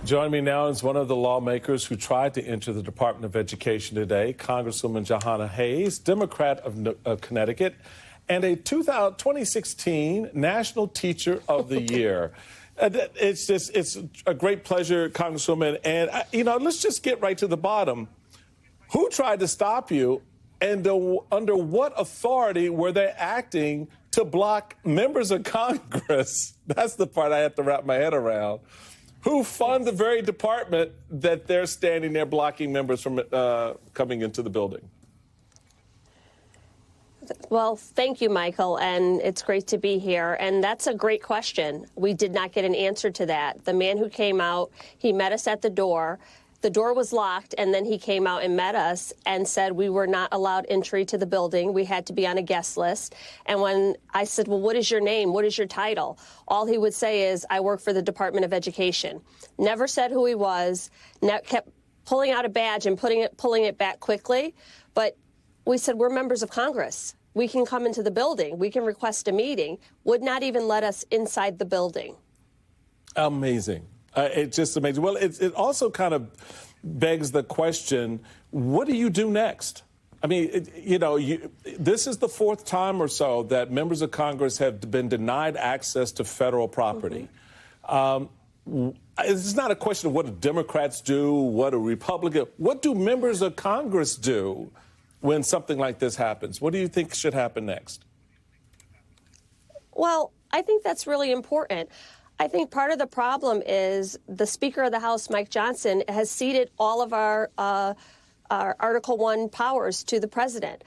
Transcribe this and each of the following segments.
Joining me now is one of the lawmakers who tried to enter the Department of Education today, Congresswoman Jahana Hayes, Democrat of Connecticut, and a 2016 National Teacher of the Year. It's a great pleasure, Congresswoman. And, let's just get right to the bottom. Who tried to stop you, and under what authority were they acting to block members of Congress? That's the part I have to wrap my head around. Who fund the very department that they're standing there blocking members from coming into the building? Well, thank you, Michael, and it's great to be here. And that's a great question. We did not get an answer to that. The man who came out, he met us at the door. The door was locked, and then he came out and met us and said we were not allowed entry to the building. We had to be on a guest list. And when I said, well, what is your name? What is your title? All he would say is, I work for the Department of Education. Never said who he was, kept pulling out a badge and pulling it back quickly. But we said, we're members of Congress. We can come into the building. We can request a meeting. Would not even let us inside the building. Amazing. It's just amazing. Well, it also kind of begs the question, what do you do next? I mean, this is the fourth time or so that members of Congress have been denied access to federal property. It's not a question of what do Democrats do, what do Republicans, what do members of Congress do when something like this happens? What do you think should happen next? Well, I think that's really important. I think part of the problem is the Speaker of the House, Mike Johnson, has ceded all of our Article I powers to the president.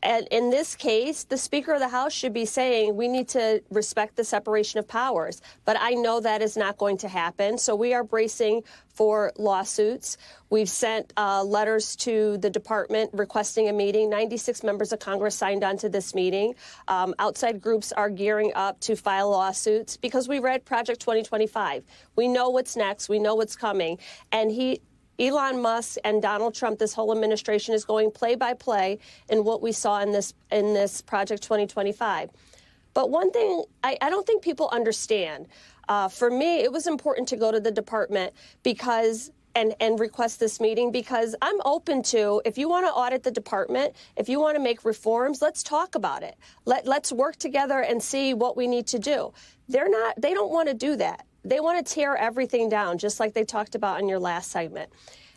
And in this case, the Speaker of the House should be saying we need to respect the separation of powers. But I know that is not going to happen. So we are bracing for lawsuits. We've sent letters to the department requesting a meeting. 96 members of Congress signed on to this meeting. Outside groups are gearing up to file lawsuits because we read Project 2025. We know what's next. We know what's coming. And Elon Musk and Donald Trump, this whole administration is going play by play in what we saw in this Project 2025. But one thing I don't think people understand. For me, it was important to go to the department because and request this meeting because I'm open to, if you want to audit the department, if you want to make reforms, let's talk about it. Let's work together and see what we need to do. They don't want to do that. They want to tear everything down, just like they talked about in your last segment.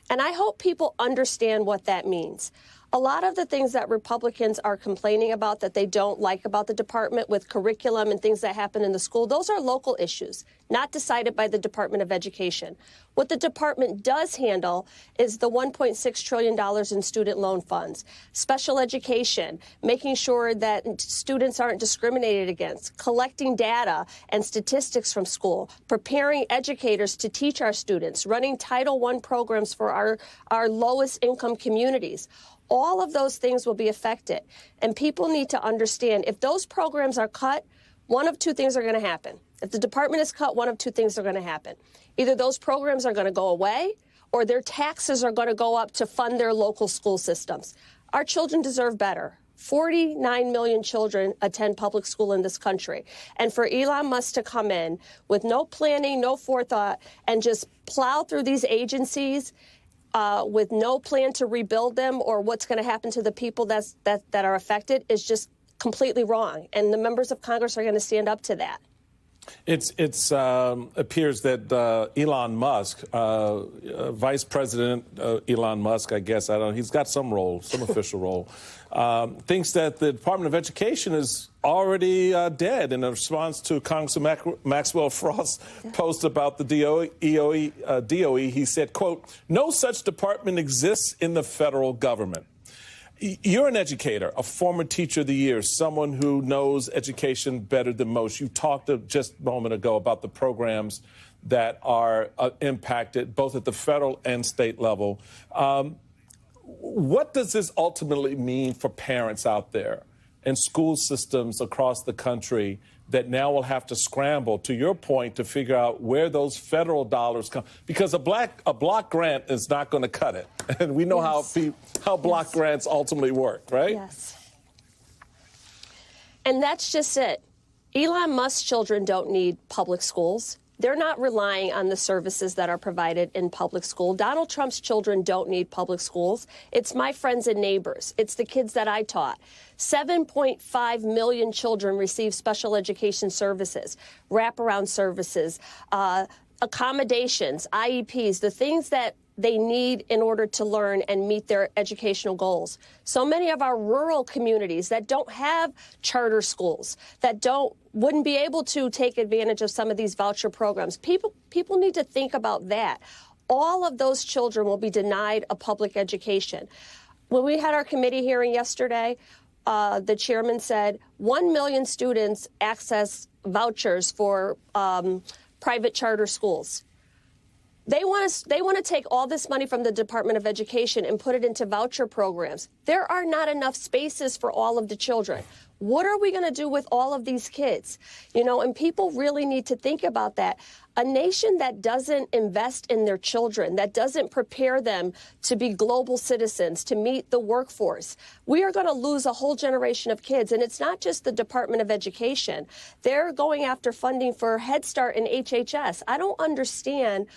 And I hope people understand what that means. A lot of the things that Republicans are complaining about that they don't like about the department with curriculum and things that happen in the school, those are local issues, not decided by the Department of Education. What the department does handle is the $1.6 trillion in student loan funds, special education, making sure that students aren't discriminated against, collecting data and statistics from school, preparing educators to teach our students, running Title I programs for our lowest income communities. All of those things will be affected. And people need to understand if those programs are cut, one of two things are going to happen. If the department is cut, one of two things are going to happen. Either those programs are going to go away or their taxes are going to go up to fund their local school systems. Our children deserve better. 49 million children attend public school in this country. And for Elon Musk to come in with no planning, no forethought, and just plow through these agencies with no plan to rebuild them or what's going to happen to the people that are affected is just completely wrong. And the members of Congress are going to stand up to that. It appears that Elon Musk, Vice President Elon Musk, I guess, I don't know, he's got some role, some official role, thinks that the Department of Education is already dead in response to Congressman Maxwell Frost's post about the DOE. He said, quote, "No such department exists in the federal government." You're an educator, a former teacher of the year, someone who knows education better than most. You talked just a moment ago about the programs that are impacted both at the federal and state level. What does this ultimately mean for parents out there and school systems across the country that now will have to scramble, to your point, to figure out where those federal dollars come? Because a block grant is not going to cut it. And we know how block grants ultimately work, right? Yes. And that's just it. Elon Musk's children don't need public schools. They're not relying on the services that are provided in public school. Donald Trump's children don't need public schools. It's my friends and neighbors. It's the kids that I taught. 7.5 million children receive special education services, wraparound services, accommodations, IEPs, the things that they need in order to learn and meet their educational goals. So many of our rural communities that don't have charter schools, that wouldn't be able to take advantage of some of these voucher programs. People need to think about that. All of those children will be denied a public education. When we had our committee hearing yesterday, the chairman said 1 million students access vouchers for private charter schools. They want to take all this money from the Department of Education and put it into voucher programs. There are not enough spaces for all of the children. What are we going to do with all of these kids? You know, and people really need to think about that. A nation that doesn't invest in their children, that doesn't prepare them to be global citizens, to meet the workforce, we are going to lose a whole generation of kids. And it's not just the Department of Education. They're going after funding for Head Start and HHS. I don't understand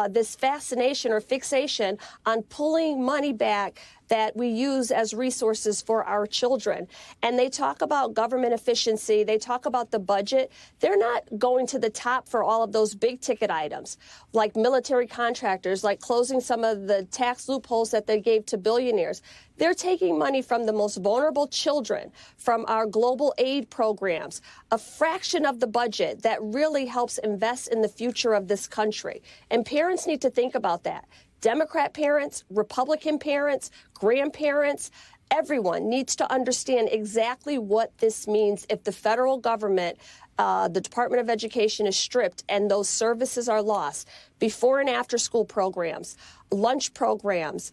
this fascination or fixation on pulling money back that we use as resources for our children. And they talk about government efficiency. They talk about the budget. They're not going to the top for all of those big ticket items, like military contractors, like closing some of the tax loopholes that they gave to billionaires. They're taking money from the most vulnerable children, from our global aid programs, a fraction of the budget that really helps invest in the future of this country. And parents need to think about that. Democrat parents, Republican parents, grandparents, everyone needs to understand exactly what this means if the federal government, the Department of Education is stripped and those services are lost. Before and after school programs, lunch programs,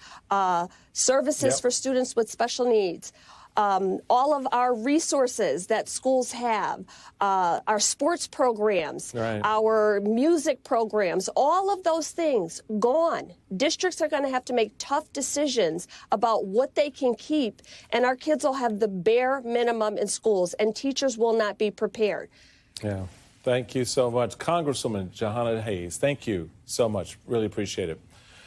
services for students with special needs. All of our resources that schools have, our sports programs, our music programs, all of those things gone. Districts are going to have to make tough decisions about what they can keep, and our kids will have the bare minimum in schools, and teachers will not be prepared. Yeah. Thank you so much. Congresswoman Jahana Hayes, thank you so much. Really appreciate it.